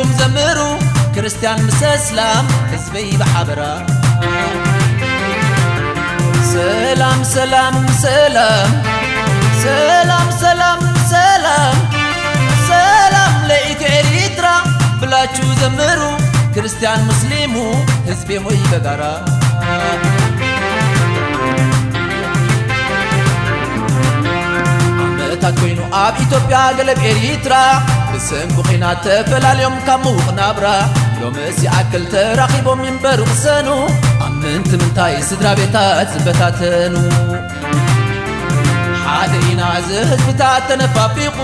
እንዳበልኩም ዘምሩ ክርስቲያን ምስ እስላም ህዝበይ በሓበራ ሰላም ሰላም ሰላም ሰላም ሰላም ሰላም ሰላም ለኢትዮ ኤርትራ ብላችሁ ዘምሩ ክርስቲያን ሙስሊሙ ህዝቤ ሆይ በጋራ ዓመታት ኮይኑ ኣብ ኢትዮጵያ ገለብ ኤርትራ ብሰንኩ ኺናት ተፈላልዮም ካብ ምዉቕ ናብራ ሎሚ ሲኣክል ተራኺቦም ይንበሩ ክሰኑ ኣብ ምንታይ ስድራ ቤታት ዝበታተኑ ሓደ ኢና ዝህዝብታት ተነፋፊቑ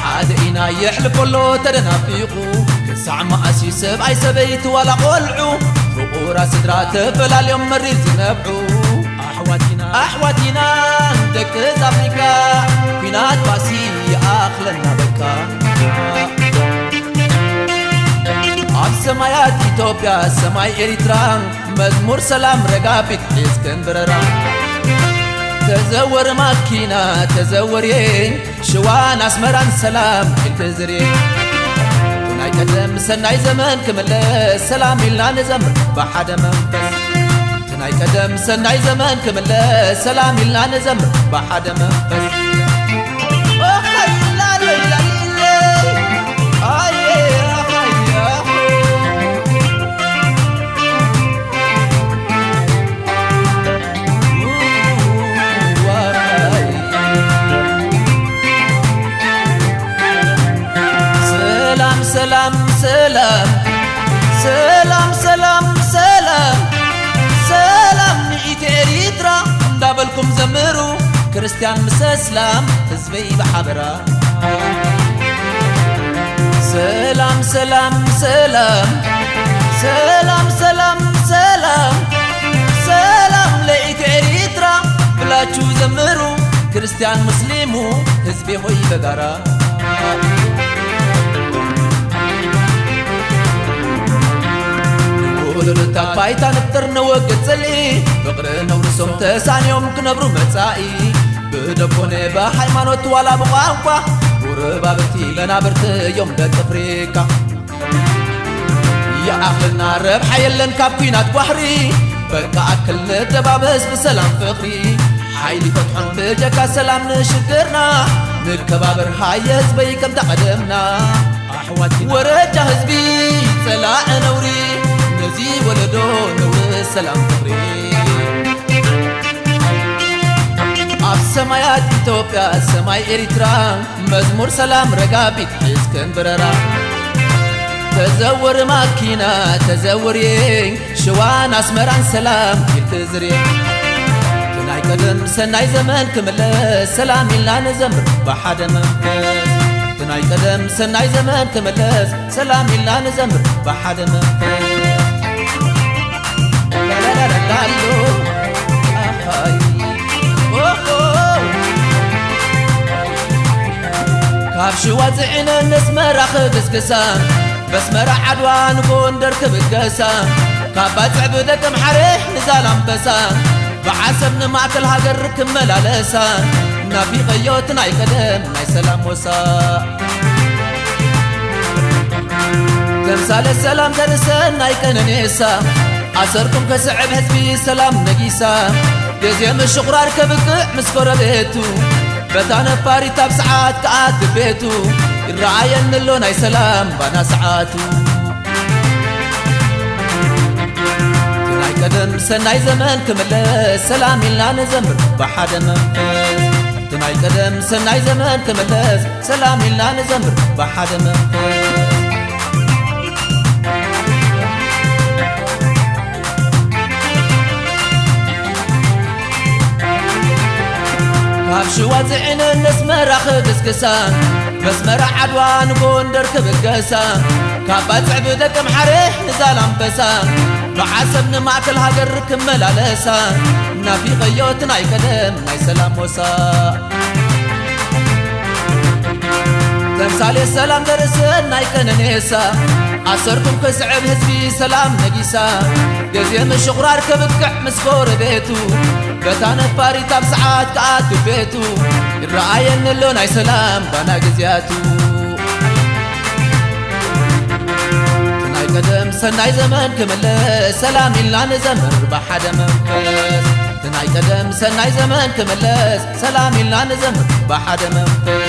ሓደ ኢና የሕልፈሎ ተደናፊቑ ክሳዕ ማእሲ ሰብኣይ ሰበይቲ ዋላ ቆልዑ ፍቑራ ስድራ ተፈላልዮም መሪር ዝነብዑ ኣሕዋቲና ደቂ ኣፍሪካ ኩናት ባሲ ይኣኽለና በካ ኣብ ሰማያት ኢትዮጵያ ሰማይ ኤርትራ መዝሙር ሰላም ረጋቢት ሒዝከን በረራ ተዘወር ማኪና ተዘወርየ ሽዋን ኣስመራን ሰላም ኢልክ ዝርየ ናይ ቀደም ሰናይ ዘመን ክምለስ ሰላም ኢልና ንዘምር ብሓደ መንፈስ ናይ ቀደም ሰናይ ዘመን ክምለስ ሰላም ኢልና ንዘምር ብሓደ መንፈስ ሰላም ሰላም ሰላም ሰላም ሰላም ሰላም ንኢትዮ ኤርትራ እንዳበልኩም ዘምሩ ክርስቲያን ምስ እስላም ህዝበይ በሓበራ ሰላም ሰላም ሰላም ሰላም ሰላም ሰላም ሰላም ለኢትዮ ኤርትራ ብላችሁ ዘምሩ ክርስቲያን ሙስሊሙ ህዝቤ ሆይ በጋራ ولدتك بايتا نفتر نوقت سلي فقر نورسهم تسانيهم كنبرو متسائي بدفوني بحيمانوت ولا بقاقوا وربابتي بنابرت يوم دك أفريكا يا أهلنا ربح يلن كابينات بحري بكا أكل ندبابس بسلام فقري حيلي فتحن بجكا سلام نشكرنا نكبابر هاي هزبي كم تقدمنا ورجا هزبي سلاء نوري نزي ولدو نور السلام فقري ኣብ ሰማያት ኢትዮጵያ ሰማይ ኤርትራ መዝሙር ሰላም ረጋቢት ሒዝከን በረራ ተዘወር ማኪና ተዘወርየ ሽዋን ኣስመራን ሰላም ኢልክ ዝርየ ናይ ቀደም ሰናይ ዘመን ክምለስ ሰላም ኢልና ንዘምር ብሓደ መንፈስ ናይ ቀደም ሰናይ ዘመን ክምለስ ሰላም ኢልና ንዘምር ብሓደ መንፈስ ካብ ሽዋ ፅዕነ ነስመራ ክግስግሳ በስመራ ዓድዋ ንጎንደር ክብገሳ ካብ ባፅዕ ብደቅም ሓሬሕ ንዛላምበሳ ብዓሰብ ንማእከል ሃገር ክመላለሳ ናፊቐዮት ናይ ቀደም ናይ ሰላም ወሳ ተምሳሌ ሰላም ተርሰን ናይ ቀነኔሳ ኣሰርኩም ከስዕብ ህዝቢ ሰላም ነጊሳ ገዜ ምሽቑራር ከብቅዕ ምስ ጎረቤቱ በታ ነፋሪት ኣብ ሰዓት ከኣት ቤቱ ይረኣየንሎ ናይ ሰላም ባና ሰዓቱ ናይ ቀደም ሰናይ ዘመን ክምለስ ሰላም ኢልና ንዘምር ብሓደ መንፈስ ናይ ቀደም ሰናይ ዘመን ክምለስ ሰላም ኢልና ንዘምር ብሓደ መንፈስ ካብ ሽዋ ፅዕነ ነስመራ ክግስግሳ መስመራ ዓድዋ ንጎንደር ክብገሳ ካብ ባፅዕ ብደቅም ሓሬሕ ንዛላምበሳ ብዓሰብ ንማእከል ሃገር ክመላለሳ ናፊቐዮት ናይ ቀደም ናይ ሰላም ወሳ ተምሳሌ ሰላም ደርሰን ናይ ቀነኔሳ ኣሰርኩም ክስዕብ ህዝቢ ሰላም ነጊሳ ገዜ ምሽቑራር ከብቅዕ ምስ ጎረቤቱ በታ ነፋሪት ኣብ ሰዓት ከኣት ቤቱ ይረኣየንሎ ናይ ሰላም ባና ግዝያቱ قدم سناي زمان كملس سلام إلا نزمر بحد منفس تناي قدم سناي زمان كملس سلام إلا نزمر بحد منفس